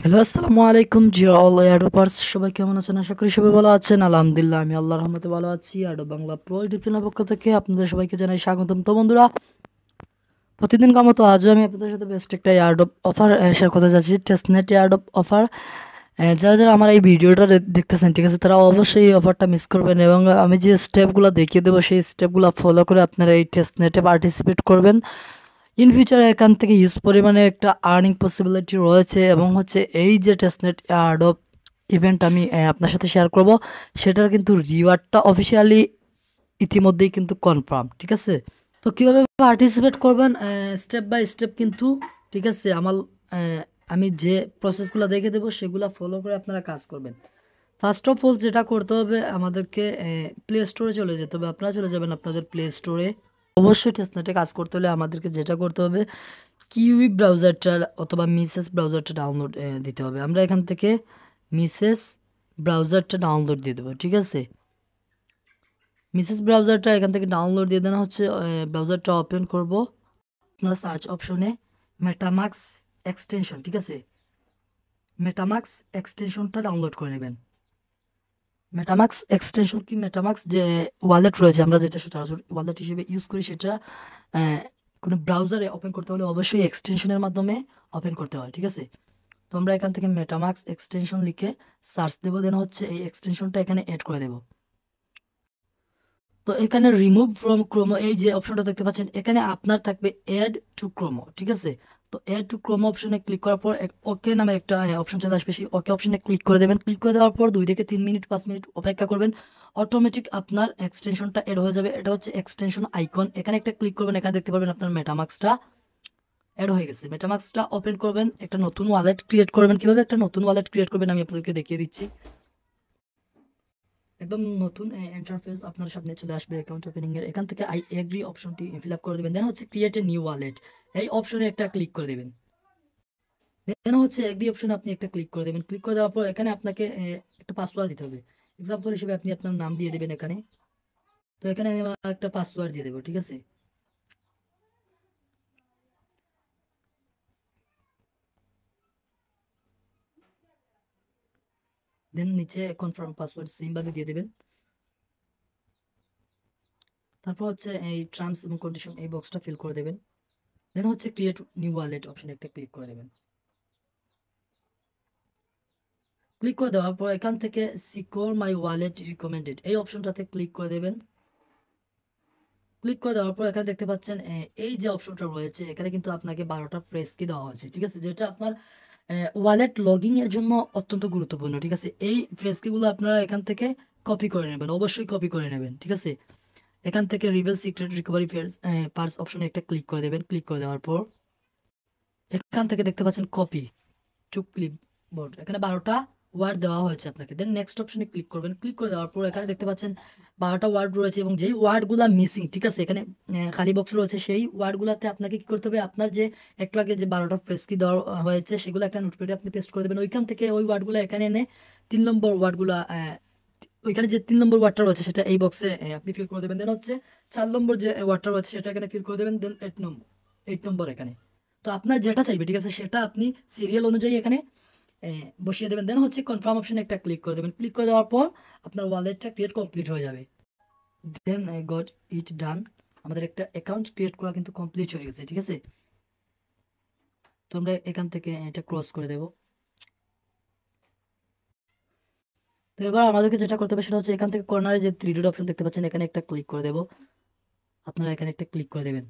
Hello, আসসালামু আলাইকুম জি all এডোপার্স। সবাই কেমন আছেন? আশা করি সবাই ভালো আছেন। আলহামদুলিল্লাহ, আমি আল্লাহর রহমতে ভালো আছি। আডো বাংলা প্রো ইউটিউব চ্যানেল পক্ষ থেকে আপনাদের সবাইকে জানাই স্বাগতম। তো বন্ধুরা, প্রতিদিনকার মতো আজও আমি আপনাদের সাথে বেস্ট একটা এয়ারড্রপ অফার শেয়ার করতে যাচ্ছি, টেস্টনেট এয়ারড্রপ অফার। যারা যারা আমার এই ভিডিওটা দেখতেছেন, ঠিক আছে, তারা অবশ্যই এই অফারটা মিস করবেন এবং আমি যে স্টেপগুলো দেখিয়ে দেবো সেই স্টেপগুলো ফলো করে আপনারা এই টেস্টনেটে পার্টিসিপেট করবেন। ইন ফিউচারে এখান থেকে হিউজ পরিমাণে একটা আর্নিং পসিবিলিটি রয়েছে এবং হচ্ছে এই যে টেস্টনেট এয়ারড্রপ ইভেন্ট আমি আপনার সাথে শেয়ার করব, সেটার কিন্তু রিওয়ার্ডটা অফিসিয়ালি ইতিমধ্যেই কিন্তু কনফার্ম, ঠিক আছে। তো কীভাবে পার্টিসিপেট করবেন স্টেপ বাই স্টেপ কিন্তু, ঠিক আছে, আমি যে প্রসেসগুলো দেখে দেবো সেগুলো ফলো করে আপনারা কাজ করবেন। ফার্স্ট অফ অল যেটা করতে হবে, আমাদেরকে প্লে স্টোরে চলে যেতে হবে। আপনারা চলে যাবেন আপনাদের প্লে স্টোরে। অবশ্যই টেস্টনেটে কাজ করতে হলে আমাদেরকে যেটা করতে হবে, কিউই ব্রাউজারটা অথবা মিসেস ব্রাউজারটা ডাউনলোড দিতে হবে। আমরা এখান থেকে মিসেস ব্রাউজারটা ডাউনলোড দিয়ে দেবো, ঠিক আছে। মিসেস ব্রাউজারটা এখান থেকে ডাউনলোড দিয়ে দেওয়া হচ্ছে। ব্রাউজারটা ওপেন করব। আপনারা সার্চ অপশনে মেটামাক্স এক্সটেনশন, ঠিক আছে, মেটামাক্স এক্সটেনশনটা ডাউনলোড করে নেবেন। মেটামাক্স এক্সটেনশন কি, মেটামাক্স যে ওয়ালেট রয়েছে আমরা যেটা সরাসরি ওয়ালেট হিসেবে ইউজ করি, সেটা কোনো ব্রাউজারে ওপেন করতে হলে অবশ্যই এক্সটেনশনের মাধ্যমে ওপেন করতে হয়, ঠিক আছে। তো আমরা এখান থেকে মেটামাক্স এক্সটেনশন লিখে সার্চ দেবো, দেন হচ্ছে এই এক্সটেনশনটা এখানে অ্যাড করে দেবো। তো এখানে রিমুভ ফ্রম ক্রোমো এই যে অপশনটা দেখতে পাচ্ছেন, এখানে আপনার থাকবে অ্যাড টু ক্রোমো, ঠিক আছে। তো অ্যাড টু ক্রোমো অপশনে ক্লিক করার পর ওকে নামে একটা অপশন চলে আসবে, সেই ওকে অপশনে ক্লিক করে দেবেন। ক্লিক করে দেওয়ার পর 2 থেকে 3 মিনিট 5 মিনিট অপেক্ষা করবেন। অটোমেটিক আপনার এক্সটেনশনটা অ্যাড হয়ে যাবে। এটা হচ্ছে এক্সটেনশন আইকন, এখানে একটা ক্লিক করবেন। এখানে দেখতে পারবেন আপনার মেটামাক্সটা অ্যাড হয়ে গেছে। মেটামাক্সটা ওপেন করবেন, একটা নতুন ওয়ালেট ক্রিয়েট করবেন। কিভাবে একটা নতুন ওয়ালেট ক্রিয়েট করবেন আমি আপনাদেরকে দেখিয়ে দিচ্ছি। একদম নতুন ইন্টারফেস আপনার সামনে চলে আসবে অ্যাকাউন্ট ওপেনিং এর। এখান থেকে আই এগ্রি অপশনটি ফিল আপ করে দেবেন। দেন হচ্ছে ক্রিয়েট এ নিউ ওয়ালেট, এই অপশনে একটা ক্লিক করে দেবেন। দেন হচ্ছে এগ্রি অপশনে আপনি একটা ক্লিক করে দেবেন। ক্লিক করে দেওয়ার পর এখানে আপনাকে একটা পাসওয়ার্ড দিতে হবে। এক্সাম্পল হিসেবে আপনি আপনার নাম দিয়ে দেবেন এখানে। তো এখানে আমি আমার একটা পাসওয়ার্ড দিয়ে দেবো, ঠিক আছে। দেন নিচে কনফার্ম পাসওয়ার্ড সেম ভাবে দিয়ে দেবেন। তারপর হচ্ছে এই টার্মস এবং কন্ডিশন এই বক্সটা ফিল করে দেবেন। দেন হচ্ছে ক্রিয়েট নিউ ওয়ালেট অপশনে একটা ক্লিক করে দেবেন। ক্লিক করে দেওয়ার পর এখান থেকে সিকিউর মাই ওয়ালেট রিকমেন্ডেড এই অপশনটাতে ক্লিক করে দেবেন। ক্লিক করে দেওয়ার পর এখানে দেখতে পাচ্ছেন এই যে অপশনটা রয়েছে, এখানে কিন্তু আপনাকে 12টা ফ্রেশ কি দেওয়া হয়েছে, ঠিক আছে, যেটা আপনার ওয়ালেট লগইন এর জন্য অত্যন্ত গুরুত্বপূর্ণ, ঠিক আছে। এই ফ্রেশ কিগুলো আপনারা এখান থেকে কপি করে নেবেন, অবশ্যই কপি করে নেবেন, ঠিক আছে। এখান থেকে রিভেল সিক্রেট রিকভারি পার্স অপশনে একটা ক্লিক করে দেবেন। ক্লিক করে দেওয়ার পর এখান থেকে দেখতে পাচ্ছেন কপি টু ক্লিপবোর্ড, এখানে 12টা ওয়ার্ড দেওয়া হয়েছে আপনাকে। দেন নেক্সট অপশনে ক্লিক করবেন। ক্লিক করে দেওয়ার পর এখানে দেখতে পাচ্ছেন 12টা ওয়ার্ড রয়েছে এবং যেই ওয়ার্ডগুলো মিসিং, ঠিক আছে, এখানে খালি বক্স রয়েছে, সেই ওয়ার্ডগুলোতে আপনাকে কি করতে হবে, আপনার যে একটু আগে যে 12টা ফ্রেশ কি দেওয়া হয়েছে সেগুলো একটা নোটপ্যাডে আপনি পেস্ট করে দেবেন। ওইখান থেকে ওই ওয়ার্ডগুলো এখানে এনে 3 নম্বর ওয়ার্ডগুলো ওইখানে যে 3 নম্বর ওয়ার্ডটা রয়েছে সেটা এই বক্সে আপনি ফিল করে দেবেন। দেন হচ্ছে 4 নম্বর যে ওয়ার্ডটা রয়েছে সেটা এখানে ফিল করে দেবেন। দেন 8 নম্বর এখানে। তো আপনার যেটা চাইবে, ঠিক আছে, সেটা আপনি সিরিয়াল অনুযায়ী এখানে বসিয়ে দেবেন। দেন হচ্ছে কনফার্ম অপশনে একটা ক্লিক করে দেবেন। ক্লিক করে দেওয়ার পর আপনার ওয়ালেটটা ক্রিয়েট কমপ্লিট হয়ে যাবে। দেন আই গট ইট ডান, আমাদের একটা অ্যাকাউন্ট ক্রিয়েট করা কিন্তু কমপ্লিট হয়ে গেছে, ঠিক আছে। তো আমরা এখান থেকে এটা ক্লোজ করে দেব। তো এবার আমাদেরকে যেটা করতে হবে সেটা হচ্ছে এখান থেকে কর্নারে যে 3 ডট অপশন দেখতে পাচ্ছেন, এখানে একটা ক্লিক করে দেব। আপনারা এখানে একটা ক্লিক করে দেবেন।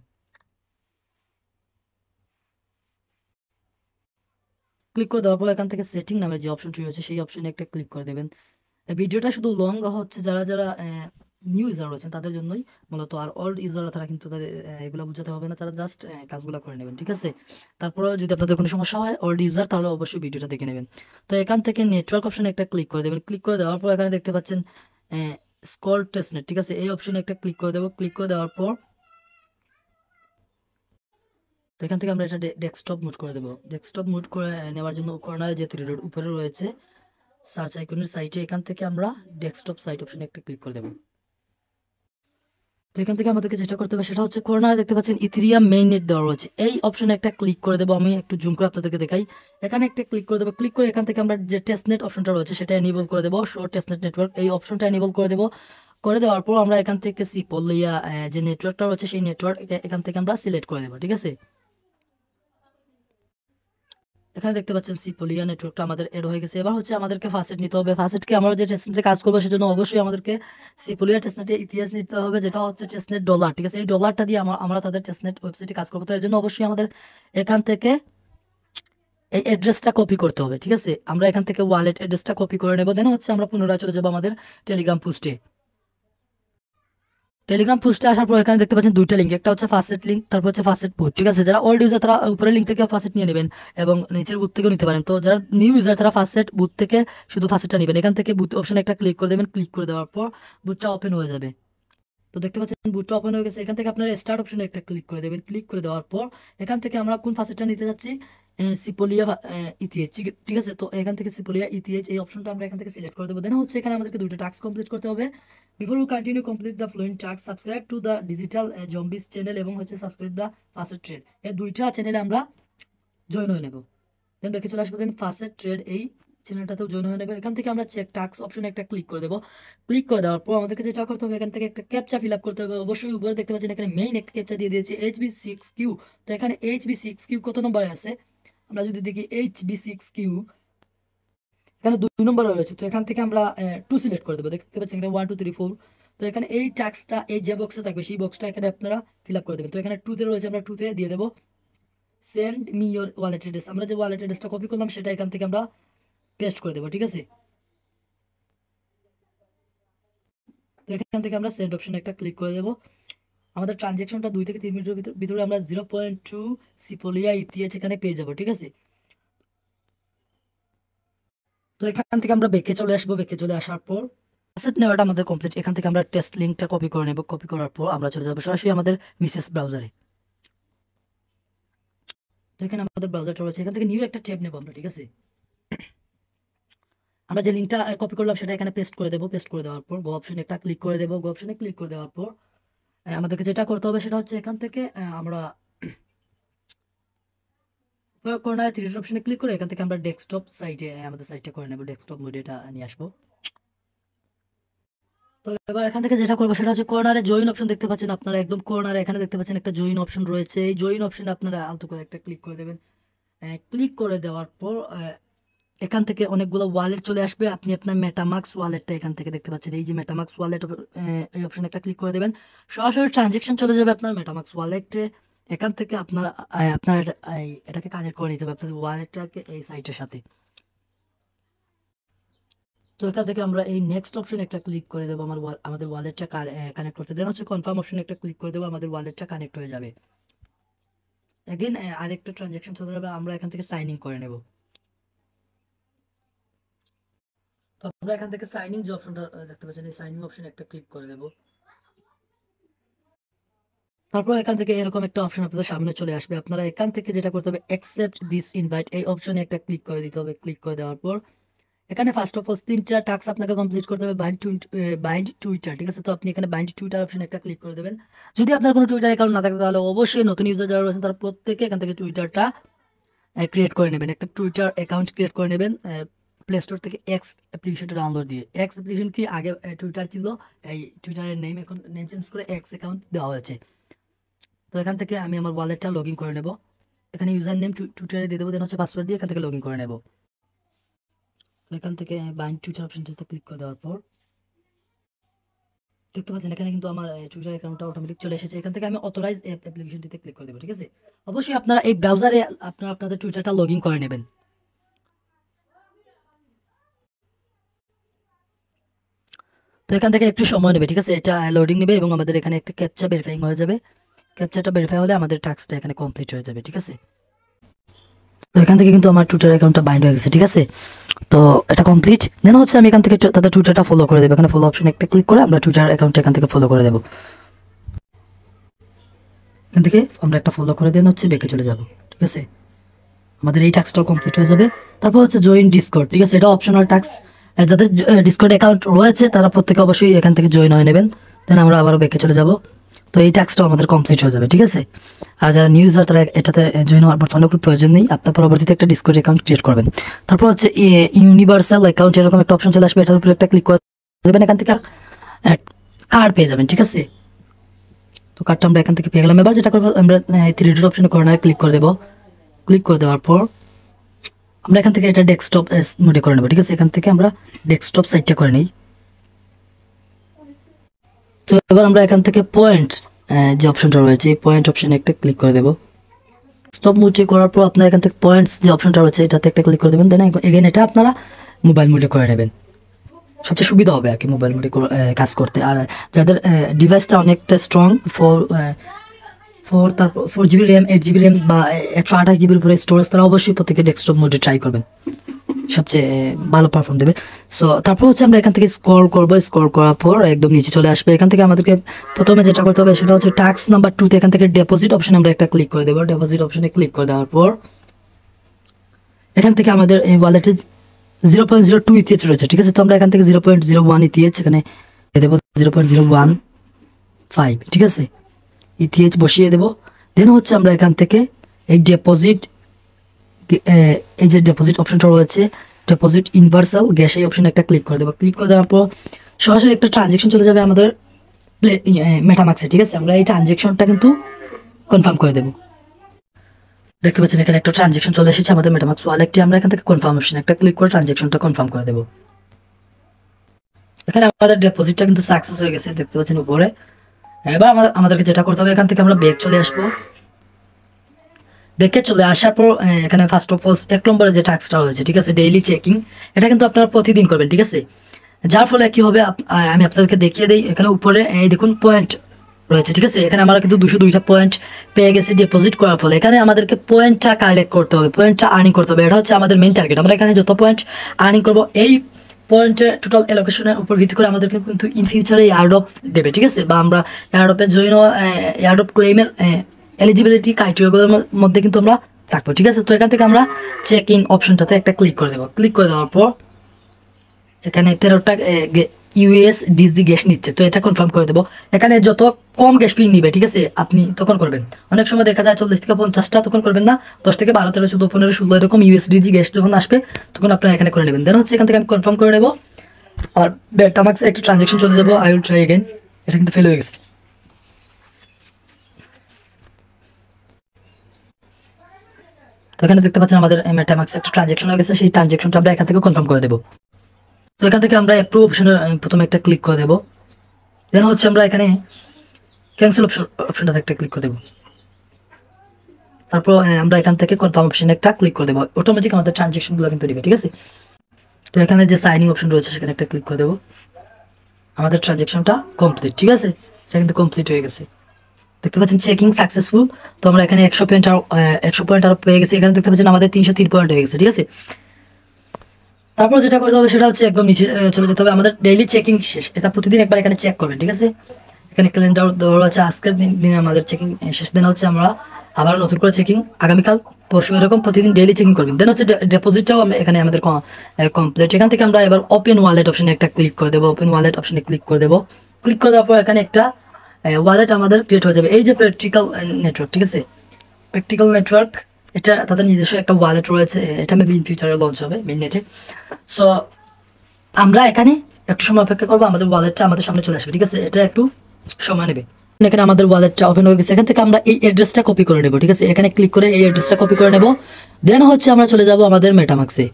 ক্লিক করে দেওয়ার পর এখান থেকে সেটিং নামের যে অপশনটি রয়েছে সেই অপশনে একটা ক্লিক করে দেবেন। ভিডিওটা শুধু লং হচ্ছে যারা যারা নিউ ইউজার রয়েছেন তাদের জন্যই মূলত, আর ওল্ড ইউজাররা তারা কিন্তু তাদের এগুলো বোঝাতে হবে না, তারা জাস্ট কাজগুলো করে নেবেন, ঠিক আছে। তারপরে যদি আপনাদের কোনো সমস্যা হয় ওল্ড ইউজার, তাহলে অবশ্যই ভিডিওটা দেখে নেবেন। তো এখান থেকে নেটওয়ার্ক অপশনে একটা ক্লিক করে দেবেন। ক্লিক করে দেওয়ার পর এখানে দেখতে পাচ্ছেন স্কল টেস্টনেট, ঠিক আছে, এই অপশনে একটা ক্লিক করে দেবো। ক্লিক করে দেওয়ার পর তো এখান থেকে আমরা এটা ডেস্কটপ মুড করে দেবো। ডেস্কটপ মুড করে নেওয়ার জন্য কর্নারে যে 3 ডট উপরে রয়েছে সার্চ আইকনের সাইটে, এখান থেকে আমরা ডেস্কটপ সাইট অপশনে একটা ক্লিক করে দেবো। তো এখান থেকে আমাদেরকে যেটা করতে হবে সেটা হচ্ছে কর্নারে দেখতে পাচ্ছেন ইথেরিয়াম মেইন নেট দেওয়া রয়েছে, এই অপশনে একটা ক্লিক করে দেবো। আমি একটু জুম করে আপনাদেরকে দেখাই। এখানে একটা ক্লিক করে দেবো, ক্লিক করে এখান থেকে আমরা যে টেস্টনেট অপশনটা রয়েছে সেটা এনেবল করে দেবো, শো টেস্টনেট নেটওয়ার্ক, এই অপশনটা এনেবল করে দেবো। করে দেওয়ার পর আমরা এখান থেকে সিপোলিয়া যে নেটওয়ার্কটা রয়েছে সেই নেটওয়ার্ক এখান থেকে আমরা সিলেক্ট করে দেবো, ঠিক আছে। এখানে দেখতে পাচ্ছেন সিপোলিয়া নেটওয়ার্কটা আমাদের এড হয়ে গেছে। এবার হচ্ছে আমাদেরকে ফাসেট নিতে হবে। ফাসেটকে আমরা যে টেস্টনেটে কাজ করবো সেজন্য অবশ্যই আমাদেরকে সিপোলিয়া টেস্টনেটে ইতিহাস নিতে হবে, যেটা হচ্ছে টেস্টনেট ডলার, ঠিক আছে। এই ডলারটা দিয়ে আমরা তাদের টেস্টনেট ওয়েবসাইটে কাজ করবো। তো এর জন্য অবশ্যই আমাদের এখান থেকে এই অ্যাড্রেসটা কপি করতে হবে, ঠিক আছে। আমরা এখান থেকে ওয়ালেট অ্যাড্রেসটা কপি করে নেবো। দেন হচ্ছে আমরা পুনরায় চলে যাবো আমাদের টেলিগ্রাম পোস্টে। টেলিগ্রাম পোস্টে আসার পর এখানে দেখতে পাচ্ছেন দুইটা লিঙ্ক, একটা হচ্ছে ফাসেট লিঙ্ক, তারপর হচ্ছে ফাসেট বুট, ঠিক আছে। যারা ওল্ড ইউজার তারা উপরের লিঙ্ক থেকে ফাসেট নিয়ে নেবেন এবং নিচের বুট থেকেও নিতে পারেন। তো যারা নিউ ইউজার তারা ফাসেট বুট থেকে শুধু ফাসেটটা নেবেন। এখান থেকে বুট অপশনে একটা ক্লিক করে দেবেন, ক্লিক করে দেওয়ার পর বুটটা ওপেন হয়ে যাবে। তো দেখতে পাচ্ছেন বুটটা ওপেন হয়ে গেছে। এখান থেকে আপনারা স্টার্ট অপশনে একটা ক্লিক করে দেবেন, ক্লিক করে দেওয়ার পর এখান থেকে আমরা কোন ফাসেটটা নিতে যাচ্ছি, সিপোলিয়া ইথিএইচ, ঠিক আছে। তো এখান থেকে সিপোলিয়া ইথিএইচ এই অপশনটা আমরা এখান থেকে সিলেক্ট করে দেবো। দেন হচ্ছে এখানে আমাদেরকে দুটো টাস্ক কমপ্লিট করতে হবে। Before you continue complete the following task, subscribe to the digital zombies channel এবং হচ্ছে সাবস্ক্রাইব দ্য ফাসেট ট্রেড, এই দুইটা চ্যানেলে আমরা জয়েন হয়ে নেব। দেন দেখে চলে আসবো, দেন ফাসেট ট্রেড এই চ্যানেলটাতেও জয়েন হয়ে নেবে। এখান থেকে আমরা চেক টাস্ক অপশনে একটা ক্লিক করে দেবো। ক্লিক করে দেওয়ার পর আমাদেরকে যেটা করতে হবে, এখান থেকে একটা ক্যাপচা ফিল আপ করতে হবে। অবশ্যই উপরে দেখতে পাচ্ছেন এখানে মেইন একটা ক্যাপচা দিয়ে দিয়েছে HB6Q। তো এখানে HB6Q কত নম্বরে আছে আমরা যদি দেখি, HB6Q এখানে 2 নম্বরে রয়েছে। তো এখান থেকে আমরা 2 সিলেক্ট করে দেবো। দেখতে পাচ্ছেন এখানে 1 2 3 4। তো এখানে এই টাস্কটা এই যে বক্সে থাকবে সেই বক্সটা এখানে আপনারা ফিল আপ করে দেবেন। তো এখানে 2তে রয়েছে, আমরা 2তে দিয়ে দেবো send me your wallet address. আমরা যে ওয়ালেট অ্যাড্রেসটা কপি করলাম সেটা এখান থেকে আমরা পেস্ট করে দেবো, ঠিক আছে। তো এখান থেকে আমরা সেন্ড অপশনে একটা ক্লিক করে দেবো। আমাদের ট্রানজ্যাকশনটা 2 থেকে 3 মিনিটের ভিতরে আমরা 0.2 সিপোলিয়া ইথিএইচ এখানে পেয়ে যাবো, ঠিক আছে। তো এখান থেকে আমরা বেঁকে চলে আসবো। বেঁকে চলে আসার পর অ্যাসেট নেওয়াটা আমাদের কমপ্লিট। এখান থেকে আমরা টেস্ট লিঙ্কটা কপি করে নেব। কপি করার পর আমরা চলে যাবো সরাসরি আমাদের মিসেস ব্রাউজারে। তো এখানে আমাদের ব্রাউজারটা রয়েছে, এখান থেকে নিউ একটা ট্যাব নেবো আমরা, ঠিক আছে। আমরা যে লিঙ্কটা কপি করলাম সেটা এখানে পেস্ট করে দেবো। পেস্ট করে দেওয়ার পর গো অপশনে একটা ক্লিক করে দেবো। গো অপশনে ক্লিক করে দেওয়ার পর আমাদেরকে যেটা করতে হবে সেটা হচ্ছে এখান থেকে আমরা কর্নার 3 অপশনে ক্লিক করে এখান থেকে আমরা ডেস্কটপ সাইটে আমাদের সাইটটা করে নেব। ডেস্কটপ মোডে এটা নিয়ে আসবো। তো এবার এখান থেকে যেটা করবো সেটা হচ্ছে কর্নারে জয়েন অপশন দেখতে পাচ্ছেন আপনারা, একদম কর্নারে এখানে দেখতে পাচ্ছেন একটা জয়েন অপশন রয়েছে। এই জয়েন অপশনে আপনারা আলতো করে একটা ক্লিক করে দেবেন। ক্লিক করে দেওয়ার পর এখান থেকে অনেকগুলো ওয়ালেট চলে আসবে। আপনি আপনার মেটামাক্স ওয়ালেটটা এখান থেকে দেখতে পাচ্ছেন, এই যে মেটামাক্স ওয়ালেট এই অপশনে একটা ক্লিক করে দেবেন। সরাসরি ট্রানজেকশন চলে যাবে আপনার মেটামাক্স ওয়ালেটে। এখান থেকে আপনার আপনার এটাকে কানেক্ট করে নিতে হবে আপনাদের ওয়ালেটটাকে এই সাইটের সাথে। তো এখান থেকে আমরা এই নেক্সট অপশনে একটা ক্লিক করে দেবো, আমাদের ওয়ালেটটা কানেক্ট করতে। দেন হচ্ছে কনফার্ম অপশনে একটা ক্লিক করে দেবো, আমাদের ওয়ালেটটা কানেক্ট হয়ে যাবে। এগেন আরেকটা ট্রানজ্যাকশন চলে যাবে, আমরা এখান থেকে সাইন ইন করে নেব। তো আমরা এখান থেকে সাইন ইন যে অপশনটা দেখতে পাচ্ছেন এই সাইন ইন অপশনে একটা ক্লিক করে দেবো। তারপর এখান থেকে এরকম একটা অপশন আপনাদের সামনে চলে আসবে। আপনারা এখান থেকে যেটা করতে হবে, অ্যাকসেপ্ট দিস ইনভাইট এই অপশনে একটা ক্লিক করে দিতে হবে। ক্লিক করে দেওয়ার পর এখানে ফার্স্ট অফ অল 3-4 টাস্ক আপনাকে কমপ্লিট করতে হবে। বাইন্ড টুইটার, ঠিক আছে। তো আপনি এখানে বাইন্ড টুইটার অপশনে একটা ক্লিক করে দেবেন। যদি আপনার কোনো টুইটার অ্যাকাউন্ট না থাকে তাহলে অবশ্যই নতুন ইউজার যারা রয়েছেন তারা প্রত্যেকে এখান থেকে টুইটারটা ক্রিয়েট করে নেবেন। একটা টুইটার অ্যাকাউন্ট ক্রিয়েট করে নেবেন প্লে স্টোর থেকে এক্স অ্যাপ্লিকেশনটা ডাউনলোড দিয়ে। এক্স অ্যাপ্লিকেশন কি আগে টুইটার ছিল, এই টুইটারের নেম এখন নেম চেঞ্জ করে এক্স অ্যাকাউন্ট দেওয়া হয়েছে। তো এখান থেকে আমি আমার ওয়ালেটটা লগ ইন করে নেব। এখানে ইউজার নেম টুইটারে দিয়ে দেবো, দেন হচ্ছে পাসওয়ার্ড দিয়ে এখান থেকে লগ ইন করে নেব। তো এখান থেকে বাইন্ড টুইটার অপশনটাতে ক্লিক করে দেওয়ার পর দেখতে পাচ্ছেন এখানে কিন্তু আমার টুইটার অ্যাকাউন্টটা অটোমেটিক চলে এসেছে। এখান থেকে আমি অথরাইজ অ্যাপ্লিকেশনটিতে ক্লিক করে দেবো, ঠিক আছে। অবশ্যই আপনারা এই ব্রাউজারে আপনারা আপনাদের টুইটারটা লগ ইন করে নেবেন। তো এখান থেকে একটু সময় নেবে, ঠিক আছে। এটা লোডিং নেবে এবং আমাদের এখানে একটা ক্যাপচা ভেরিফাইং হয়ে যাবে। ক্যাপচাটা ভেরিফাই হলে আমাদের টাস্কটা এখানে কমপ্লিট হয়ে যাবে, ঠিক আছে। তো এখান থেকে কিন্তু আমার টুইটার অ্যাকাউন্টটা বাইন্ড হয়ে গেছে, ঠিক আছে। তো এটা কমপ্লিট। দেন হচ্ছে আমি এখান থেকে তাদের টুইটারটা ফলো করে দেবো। এখানে ফলো অপশন একটা ক্লিক করে আমরা টুইটার অ্যাকাউন্টটা এখান থেকে ফলো করে দেবো। এখান থেকে আমরা একটা ফলো করে দেন হচ্ছে বেঁকে চলে যাব, ঠিক আছে। আমাদের এই টাস্কটাও কমপ্লিট হয়ে যাবে। তারপর হচ্ছে জয়েন ডিসকর্ড, ঠিক আছে। এটা অপশনাল টাস্ক, যাদের ডিসকর্ড অ্যাকাউন্ট রয়েছে তারা প্রত্যেকে অবশ্যই এখান থেকে জয়েন হয়ে নেবেন। দেন আমরা আবারও বেঁকে চলে যাব। তো এই টাস্কটাও আমাদের কমপ্লিট হয়ে যাবে, ঠিক আছে। আর যারা নিউ ইউজার তারা এটাতে জয়েন হওয়ার বর্তমানে কোনো প্রয়োজন নেই, আপনার পরবর্তীতে একটা ডিসকর্ড অ্যাকাউন্ট ক্রিয়েট করবেন। তারপর হচ্ছে ইউনিভার্সাল অ্যাকাউন্ট এরকম একটা অপশন চলে আসবে, এটার উপরে একটা ক্লিক করে দেবেন, এখান থেকে কার্ড পেয়ে যাবেন, ঠিক আছে। তো কার্ডটা আমরা এখান থেকে পেয়ে গেলাম। এবার যেটা করবো আমরা থ্রি ডট অপশনে কর্নারে ক্লিক করে দেবো। ক্লিক করে দেওয়ার পর আমরা এখান থেকে এটা ডেস্কটপ মোডে করে নেবো, ঠিক আছে। এখান থেকে আমরা ডেস্কটপ সাইডটা করে নিই। তো এবার আমরা এখান থেকে পয়েন্ট যে অপশনটা রয়েছে এই পয়েন্ট অপশনে একটা ক্লিক করে দেবো। স্টপ মোডে করার পর আপনার এখান থেকে পয়েন্টস যে অপশনটা রয়েছে এটাতে একটা ক্লিক করে দেবেন। দেন এগেন এটা আপনারা মোবাইল মোডে করে নেবেন, সবচেয়ে সুবিধা হবে আর কি মোবাইল মোডে কাজ করতে। আর যাদের ডিভাইসটা অনেকটা স্ট্রং, তারপর 4 GB র্যাম, 8 GB র্যাম বা 128 GB উপরে স্টোরেজ, তারা অবশ্যই প্রত্যেকে ডেস্কটপ মোডে ট্রাই করবেন, সবচেয়ে ভালো পারফর্ম দেবে। সো তারপর হচ্ছে আমরা এখান থেকে স্ক্রল করবো, স্ক্রল করার পর একদম নিচে চলে আসবে। এখান থেকে আমাদেরকে প্রথমে যেটা করতে হবে সেটা হচ্ছে টাস্ক নাম্বার 2 এখান থেকে ডিপোজিট অপশনে আমরা একটা ক্লিক করে দেবো। ডিপোজিট অপশনে ক্লিক করে দেওয়ার পর এখান থেকে আমাদের এই ওয়ালেটে 0.02 ইথিএচ রয়েছে, ঠিক আছে। তো আমরা এখান থেকে 0.01 ইথিএচ এখানে দেবো, 0.015, ঠিক আছে, ইথিএচ বসিয়ে দেবো। দেন হচ্ছে আমরা এখান থেকে এই ডিপোজিট, এই যে ডিপোজিট অপশনটা রয়েছে ডিপোজিট ইউনিভার্সাল গ্যাস, এই অপশনে একটা ক্লিক করে দেবো। ক্লিক করে দেওয়ার পর সরাসরি একটা ট্রানজেকশন চলে যাবে আমাদের মেটামাক্সে, ঠিক আছে। আমরা এই ট্রানজেকশনটা কিন্তু কনফার্ম করে দেবো। দেখতে পাচ্ছেন এখানে একটা ট্রানজেকশন চলে এসেছে আমাদের মেটামাক্স ওয়ালেটে। আমরা এখান থেকে কনফার্ম অপশনে একটা ক্লিক করে ট্রানজেকশনটা কনফার্ম করে দেবো। এখানে আমাদের ডিপোজিটটা কিন্তু সাকসেস হয়ে গেছে, দেখতে পাচ্ছেন উপরে। এবার আমাদেরকে যেটা করতে হবে এখান থেকে আমরা ব্যাক চলে আসবো। ব্যাকে চলে আসার পর এখানে ফার্স্ট অফ অল 1 নম্বরে যে টাস্কটা রয়েছে, ঠিক আছে, ডেইলি চেকিং, এটা কিন্তু আপনারা প্রতিদিন করবেন, ঠিক আছে। যার ফলে কি হবে আমি আপনাদেরকে দেখিয়ে দিই। এখানে উপরে এই দেখুন পয়েন্ট রয়েছে, ঠিক আছে। এখানে আমরা কিন্তু 202টা পয়েন্ট পেয়ে গেছি ডিপোজিট করার ফলে। এখানে আমাদেরকে পয়েন্টটা কালেক্ট করতে হবে, পয়েন্টটা আর্নিং করতে হবে, এটা হচ্ছে আমাদের মেইন টার্গেট। আমরা এখানে যত পয়েন্ট আর্নিং করবো এই পয়েন্টের টোটাল অ্যালোকেশনের উপর ভিত্তি করে আমাদেরকে কিন্তু ইন ফিউচারে এয়ারড্রপ দেবে, ঠিক আছে। বা আমরা এয়ারড্রপে জয়েন হওয়া এয়ারড্রপ ক্লেমের এলিজিবিলিটি ক্রাইটেরিয়াগুলোর মধ্যে কিন্তু আমরা থাকবো, ঠিক আছে। তো এখান থেকে আমরা চেক ইন অপশনটাতে একটা ক্লিক করে দেবো। ক্লিক করে দেওয়ার পর এখানে 13টা USDC গ্যাস নিচ্ছে, তো এটা কনফার্ম করে দেবো। এখানে যত কম গ্যাস ফি নিবে, ঠিক আছে, আপনি তখন করবেন। অনেক সময় দেখা যায় 40 থেকে 50টা, তখন করবেন না। 10 থেকে 12, 13, 14, 15, 16 এরকম USDC গ্যাস যখন আসবে তখন আপনারা এখানে করে নেবেন। দেন হচ্ছে এখান থেকে আমি কনফার্ম করে নেবো। আর মেটামাক্সে একটা ট্রানজেকশন চলে যাবো। আই উইল ট্রাই এগেন, এটা কিন্তু ফেল হয়ে গেছে। তো এখানে দেখতে পাচ্ছেন আমাদের মেটামাক্সে একটা ট্রানজেকশন হয়ে গেছে, সেই ট্রানজেকশনটা আমরা এখান থেকে কনফার্ম করে দেবো। তো এখান থেকে আমরা অ্যাপ্রুভ অপশনে প্রথমে একটা ক্লিক করে দেবো। দেন হচ্ছে আমরা এখানে ক্যান্সেল অপশনটাতে একটা ক্লিক করে দেবো। তারপর আমরা এখান থেকে কনফার্ম অপশনে একটা ক্লিক করে দেবো। অটোমেটিক আমাদের ট্রানজেকশনগুলো কিন্তু দিবে, ঠিক আছে। তো এখানে যে সাইনিং অপশন রয়েছে সেখানে একটা ক্লিক করে দেবো। আমাদের ট্রানজেকশনটা কমপ্লিট, ঠিক আছে, এটা কিন্তু কমপ্লিট হয়ে গেছে। দেখতে পাচ্ছেন চেকিং সাকসেসফুল। তো আমরা এখানে 100 পয়েন্ট আরো পেয়ে গেছি। এখানে দেখতে পাচ্ছেন আমাদের 303 পয়েন্ট হয়ে গেছে, ঠিক আছে। তারপর যেটা করতে হবে সেটা হচ্ছে একদম নিচে চলে যেতে হবে। আমাদের ডেইলি চেকিং শেষ, এটা প্রতিদিন একবার এখানে চেক করবেন, ঠিক আছে। এখানে ক্যালেন্ডার দেওয়া আছে, আজকের দিনে আমাদের চেকিং শেষ। দিন হচ্ছে আমরা আবার নতুন করে চেকিং আগামীকাল, পরশু, এরকম প্রতিদিন ডেইলি চেকিং করবেন। দেন হচ্ছে ডিপোজিটটাও এখানে আমাদের কমপ্লিট। এখান থেকে আমরা এবার ওপেন ওয়ালেট অপশনে একটা ক্লিক করে দেবো। ওপেন ওয়ালেট অপশনে ক্লিক করে দেবো। ক্লিক করে দেওয়ার পর এখানে একটা ওয়ালেট আমাদের ক্রিয়েট হয়ে যাবে। এই যে প্র্যাকটিক্যাল নেটওয়ার্ক, ঠিক আছে, প্র্যাকটিক্যাল নেটওয়ার্ক, এটা তাদের নিজস্ব একটা ওয়ালেট রয়েছে। এটা মেবি ইন ফিউচারে লঞ্চ হবে মেইননেটে। সো আমরা এখানে একটু সময় অপেক্ষা করবো, আমাদের ওয়ালেটটা আমাদের সামনে চলে আসবে, ঠিক আছে। এটা একটু সময় নেবে। এখানে আমাদের ওয়ালেটটা ওপেন হয়ে গেছে। এখান থেকে আমরা এই অ্যাড্রেসটা কপি করে নেবো, ঠিক আছে। এখানে ক্লিক করে এই অ্যাড্রেসটা কপি করে নেবো। দেন হচ্ছে আমরা চলে যাব আমাদের মেটামাক্সে।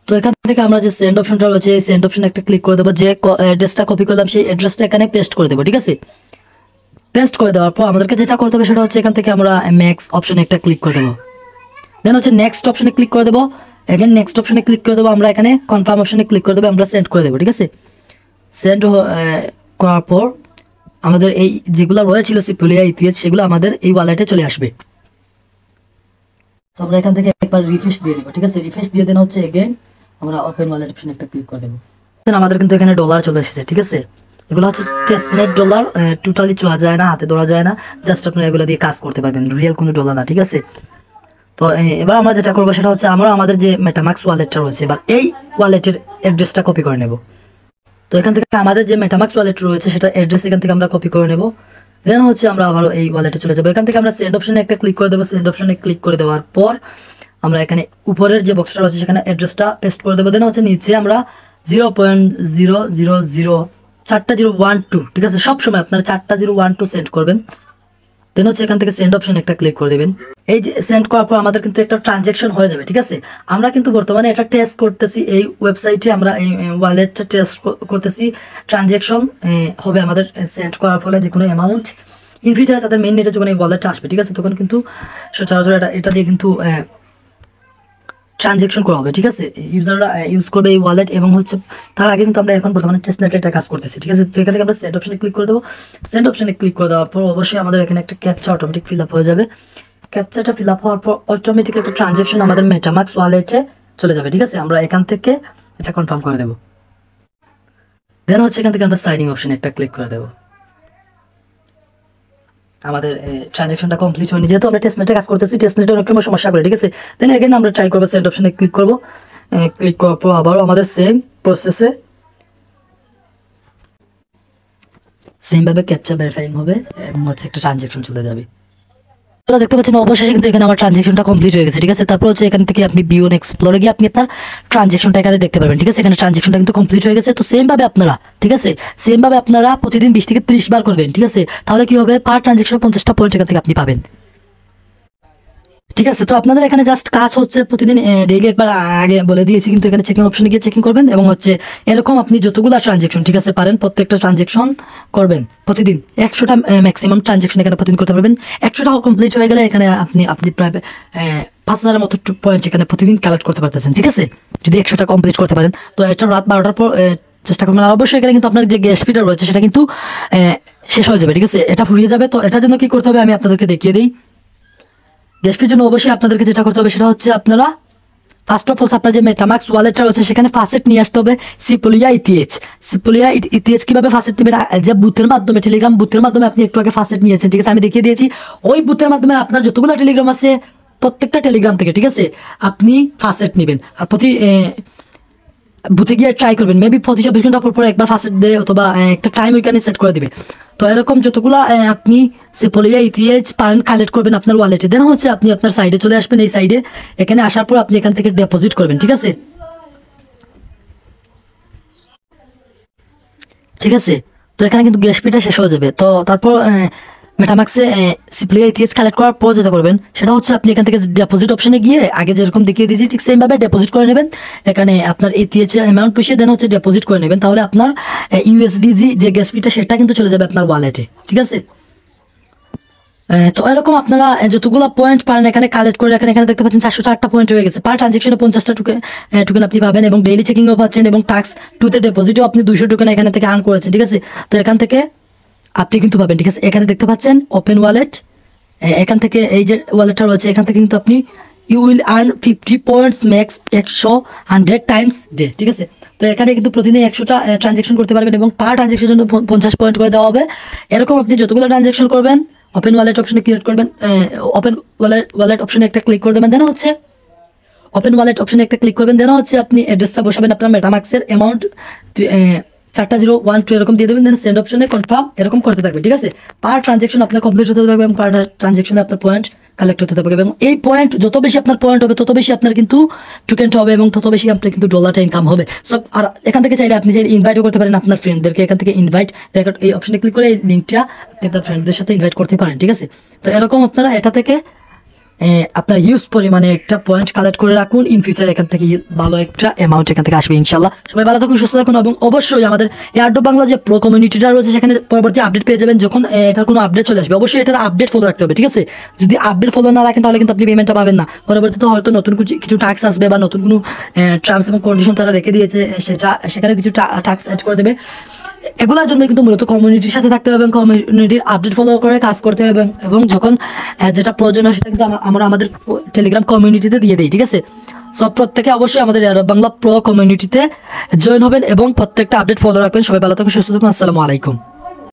তো এখান থেকে আমরা যে সেন্ড অপশনটা রয়েছে এই সেন্ড অপশনে একটা ক্লিক করে দেবো। যে অ্যাড্রেসটা কপি করলাম সেই অ্যাড্রেসটা এখানে পেস্ট করে দেবো, ঠিক আছে। পেস্ট করে দেওয়ার পর আমাদেরকে যেটা করতে হবে সেটা হচ্ছে এখান থেকে আমরা ম্যাক্স অপশনে একটা ক্লিক করে দেবো। দেন হচ্ছে নেক্সট অপশনে ক্লিক করে দেবো। এগেন নেক্সট অপশনে ক্লিক করে দেবো। আমরা এখানে কনফার্ম অপশনে ক্লিক করে দেবো। আমরা সেন্ড করে দেবো, ঠিক আছে। সেন্ড করার পর আমাদের এই যেগুলো রয়েছিল সিপুলিয়া ইতিহাস সেগুলো আমাদের এই ওয়ালেটে চলে আসবে। তো আমরা এখান থেকে একবার রিফ্রেশ দিয়ে দেবো, ঠিক আছে। রিফ্রেশ দিয়ে দেন হচ্ছে এগেন আমরা ওপেন ওয়ালেট অপশনে একটা ক্লিক করে দেবো। আমাদের কিন্তু এখানে ডলার চলে এসেছে, ঠিক আছে। এগুলো হচ্ছে টেস্টনেট ডলার, টোটালি ছোঁয়া যায় না, হাতে ধরা যায় না, জাস্ট আপনারা এগুলো দিয়ে কাজ করতে পারবেন, রিয়েল কোনো ডলার না, ঠিক আছে। তো এবার আমরা যেটা করবো সেটা হচ্ছে আমরা আমাদের যে মেটামাক্স ওয়ালেটটা রয়েছে এবার এই ওয়ালেটের অ্যাড্রেসটা কপি করে নেব। তো এখান থেকে আমাদের যে মেটামাক্স ওয়ালেট রয়েছে সেটা অ্যাড্রেস এখান থেকে আমরা কপি করে নেব। দেন হচ্ছে আমরা আবারও এই ওয়ালেটে চলে যাবো। এখান থেকে আমরা সেন্ড অপশনে একটা ক্লিক করে দেবো। সেন্ড অপশনে ক্লিক করে দেওয়ার পর আমরা এখানে উপরের যে বক্সটা রয়েছে সেখানে অ্যাড্রেসটা পেস্ট করে দেবো। দেন হচ্ছে নিচে আমরা 0.000 4টা 012, ঠিক আছে, সবসময় আপনারা 4টা 012 সেন্ড করবেন। দেন হচ্ছে এখান থেকে সেন্ড অপশন একটা ক্লিক করে দেবেন। এই যে সেন্ড করার পর আমাদের কিন্তু একটা ট্রানজ্যাকশন হয়ে যাবে, ঠিক আছে। আমরা কিন্তু বর্তমানে এটা টেস্ট করতেছি, এই ওয়েবসাইটে আমরা এই ওয়ালেটটা টেস্ট করতেছি। ট্রানজ্যাকশন হবে আমাদের সেন্ড করার ফলে যে কোনো অ্যামাউন্ট ইন ফিউচারে তাদের মেইন নেটে যখন এই ওয়ালেটটা আসবে, ঠিক আছে, তখন কিন্তু সচরাচর এটা দিয়ে কিন্তু ট্রানজ্যাকশন করা হবে, ঠিক আছে। ইউজাররা ইউজ করবে এই ওয়ালেট এবং হচ্ছে তার আগে কিন্তু আমরা এখন বর্তমানে টেস্টনেটে একটা কাজ করতেছি, ঠিক আছে। তো এখান থেকে আমরা সেন্ড অপশনে ক্লিক করে দেবো। সেন্ড অপশনে ক্লিক করে দেওয়ার পর অবশ্যই আমাদের এখানে একটা ক্যাপচা অটোমেটিক ফিল আপ হয়ে যাবে। ক্যাপচাটা ফিল আপ হওয়ার পর অটোমেটিক একটা ট্রানজ্যাকশন আমাদের মেটামাক্স ওয়ালেটে চলে যাবে, ঠিক আছে। আমরা এখান থেকে এটা কনফার্ম করে দেবো। দেন হচ্ছে এখান থেকে আমরা সাইনিং অপশনে একটা ক্লিক করে দেবো। আমাদের ট্রানজ্যাকশনটা কমপ্লিট হয়নি, যেহেতু আমরা টেস্টনেটে কাজ করতেছি, টেস্টনেটে অনেক রকম সমস্যা করে, ঠিক আছে। দেন এখানে আমরা ট্রাই করবো, সেন্ড অপশনে ক্লিক করবো। ক্লিক করার পর আবারও আমাদের সেম প্রসেসে সেমভাবে ক্যাপচা ভেরিফাইং হবে এবং হচ্ছে একটা ট্রানজ্যাকশন চলে যাবে। আপনারা দেখতে পাচ্ছেন অবশেষে কিন্তু এখানে আমার ট্রানজ্যাকশনটা কমপ্লিট হয়ে গেছে, ঠিক আছে। তারপর হচ্ছে এখান থেকে আপনি বিওন এক্সপ্লোরে গিয়ে আপনি আপনার ট্রানজ্যাকশনটা এখানে দেখতে পারবেন, ঠিক আছে। এখানে ট্রানজ্যাকশনটা কিন্তু কমপ্লিট হয়ে গেছে। তো সেমভাবে আপনারা, ঠিক আছে, সেমভাবে আপনারা প্রতিদিন 20 থেকে 30 বার করবেন, ঠিক আছে। তাহলে কি হবে, পার ট্রানজ্যাকশন 50টা পয়েন্ট এখান থেকে আপনি পাবেন, ঠিক আছে। তো আপনাদের এখানে জাস্ট কাজ হচ্ছে প্রতিদিন ডেইলি একবার আগে বলে দিয়েছি, কিন্তু এখানে চেকিং অপশনে গিয়ে চেকিং করবেন এবং হচ্ছে এরকম আপনি যতগুলো ট্রানজ্যাকশন, ঠিক আছে, পারেন প্রত্যেকটা ট্রানজ্যাকশন করবেন প্রতিদিন। 100টা ম্যাক্সিমাম ট্রানজ্যাকশন এখানে প্রতিদিন করতে পারবেন। 100টাও কমপ্লিট হয়ে গেলে এখানে আপনি প্রায় 5000-এর মতো পয়েন্ট এখানে প্রতিদিন কালেক্ট করতে পারতেছেন, ঠিক আছে, যদি 100টা কমপ্লিট করতে পারেন। তো এটা রাত 12টার পর চেষ্টা করবেন। আর অবশ্যই এখানে কিন্তু আপনার যে গ্যাস ফিটা রয়েছে সেটা কিন্তু শেষ হয়ে যাবে, ঠিক আছে, এটা ফুরিয়ে যাবে। তো এটার জন্য কি করতে হবে আমি আপনাদেরকে দেখিয়ে দিই। গ্যাস ফির জন্য অবশ্যই আপনাদেরকে যেটা করতে হবে সেটা হচ্ছে আপনারা ফার্স্ট অফ অল আপনার যে মেটামাক্স ওয়ালেটটা রয়েছে সেখানে ফাসেট নিয়ে আসতে হবে সিপোলিয়া ইটিএইচ। সিপোলিয়া ইটিএইচ কিভাবে ফাসেট নেবেন, যে বুথের মাধ্যমে, টেলিগ্রাম বুথের মাধ্যমে আপনি একটু আগে ফাসেট নিয়েছেন, ঠিক আছে, আমি দেখিয়ে দিয়েছি। ওই বুথের মাধ্যমে আপনার যতগুলো টেলিগ্রাম আছে প্রত্যেকটা টেলিগ্রাম থেকে, ঠিক আছে, আপনি ফাসেট নেবেন। আর প্রতি বুথে গিয়ে ট্রাই করবেন, মেবি 24 ঘন্টা পর একবার ফাসেট দেয় অথবা একটা টাইম ওইখানে সেট করে দিবে। তো এরকম যতগুলো আপনি সিপোলিয়া ইটিএইচ পারেন কালেক্ট করবেন আপনার ওয়ালেটে। দেন হচ্ছে আপনি আপনার সাইডে চলে আসবেন। এই সাইডে এখানে আসার পর আপনি এখান থেকে ডিপোজিট করবেন, ঠিক আছে, ঠিক আছে। তো এখানে কিন্তু গ্যাস ফিটা শেষ হয়ে যাবে। তো তারপর মেটামাক্সে সিপোলিয়া ইটিএইচ কালেক্ট করার পর যেটা করবেন সেটা হচ্ছে আপনি এখান থেকে ডিপোজিট অপশনে গিয়ে আগে যেরকম দেখিয়ে দিয়েছি ঠিক সেমভাবে ডিপোজিট করে নেবেন। এখানে আপনার ইটিএইচ অ্যামাউন্ট পুষিয়ে দেন হচ্ছে ডিপোজিট করে নেবেন। তাহলে আপনার ইউএসডিজি যে গ্যাস ফিটা সেটা কিন্তু চলে যাবে আপনার ওয়ালেটে, ঠিক আছে। তো এরকম আপনারা যতগুলো পয়েন্ট পারেন এখানে কালেক্ট করে রাখেন। এখানে দেখতে পাচ্ছেন 404টা পয়েন্ট হয়ে গেছে। পার ট্রানজ্যাকশনে 50টা টোকেন আপনি পাবেন এবং ডেইলি চেকিংও পাচ্ছেন এবং টাস্ক 2তে ডিপোজিটও আপনি 200 টোকেন এখানে থেকে আর্ন করেছেন, ঠিক আছে। তো এখান থেকে আপনি কিন্তু পাবেন, ঠিক আছে। এখানে দেখতে পাচ্ছেন ওপেন ওয়ালেট, এখান থেকে এই যে ওয়ালেটটা রয়েছে এখান থেকে কিন্তু আপনি you will earn 50 points max 100 times day, ঠিক আছে। তো এখানে কিন্তু প্রতিদিন 100টা ট্রানজ্যাকশন করতে পারবেন এবং পার ট্রানজ্যাকশনের জন্য 50 পয়েন্ট করে দেওয়া হবে। এরকম আপনি যতগুলো ট্রানজ্যাকশন করবেন ওপেন ওয়ালেট অপশনে ক্লিক করবেন, ওপেন ওয়ালেট অপশনে একটা ক্লিক করে দেবেন। দেন হচ্ছে ওপেন ওয়ালেট অপশনে একটা ক্লিক করবেন। দেন হচ্ছে আপনি অ্যাড্রেসটা বসাবেন আপনার মেটামাক্সের অ্যামাউন্ট 4টা 012 এরকম দিয়ে দেবেন। দেন সেন্ড অপশনে কনফার্ম এরকম করতে থাকবে, ঠিক আছে। পার ট্রানজ্যাকশন আপনার কমপ্লিট হতে থাকবে এবং পার ট্রানজ্যাকশনে আপনার পয়েন্ট কালেক্ট হতে থাকবে এবং এই পয়েন্ট যত বেশি আপনার পয়েন্ট হবে তত বেশি আপনার কিন্তু টোকেনটা হবে এবং তত বেশি আপনার কিন্তু ডলারটা ইনকাম হবে সব। আর এখান থেকে চাইলে আপনি চাইলে ইনভাইটও করতে পারেন আপনার ফ্রেন্ডদেরকে। এখান থেকে ইনভাইট রেকর্ড এই অপশনে ক্লিক করে এই লিঙ্কটা আপনি আপনার ফ্রেন্ডদের সাথে ইনভাইট করতে পারেন, ঠিক আছে। তো এরকম আপনারা এটা থেকে আপনার হিউজ পরিমাণে একটা পয়েন্ট কালেক্ট করে রাখুন। ইন ফিউচার এখান থেকে ভালো একটা অ্যামাউন্ট এখান থেকে আসবে ইনশাল্লাহ। সবাই ভালো থাকুন, সুস্থ থাকুন এবং অবশ্যই আমাদের এয়ারড্রপ বাংলা যে প্রো কমিউনিটিটা রয়েছে সেখানে পরবর্তী আপডেট পেয়ে যাবেন। যখন এটার কোনো আপডেট চলে আসবে অবশ্যই এটার আপডেট ফলো রাখতে হবে, ঠিক আছে। যদি আপডেট ফলো না রাখেন তাহলে কিন্তু আপনি পেমেন্টটা পাবেন না। পরবর্তীতে হয়তো নতুন কিছু টাস্ক আসবে বা নতুন কোনো টার্মস এবং কন্ডিশন তারা রেখে দিয়েছে, সেখানে কিছু টাস্ক অ্যাড করে দেবে। এগুলোর জন্য কিন্তু মূলত কমিউনিটির সাথে থাকতে হবে এবং কমিউনিটির আপডেট ফলো করে কাজ করতে হবে এবং যখন যেটা প্রয়োজন হয় সেটা কিন্তু আমরা আমাদের টেলিগ্রাম কমিউনিটিতে দিয়ে দিই, ঠিক আছে। সব প্রত্যেকে অবশ্যই আমাদের এয়ারড্রপ বাংলা প্রো কমিউনিটিতে জয়েন হবেন এবং প্রত্যেকটা আপডেট ফলো রাখবেন। সবাই ভালো থাকুন, সুস্থ থাকুন, আসসালামু আলাইকুম।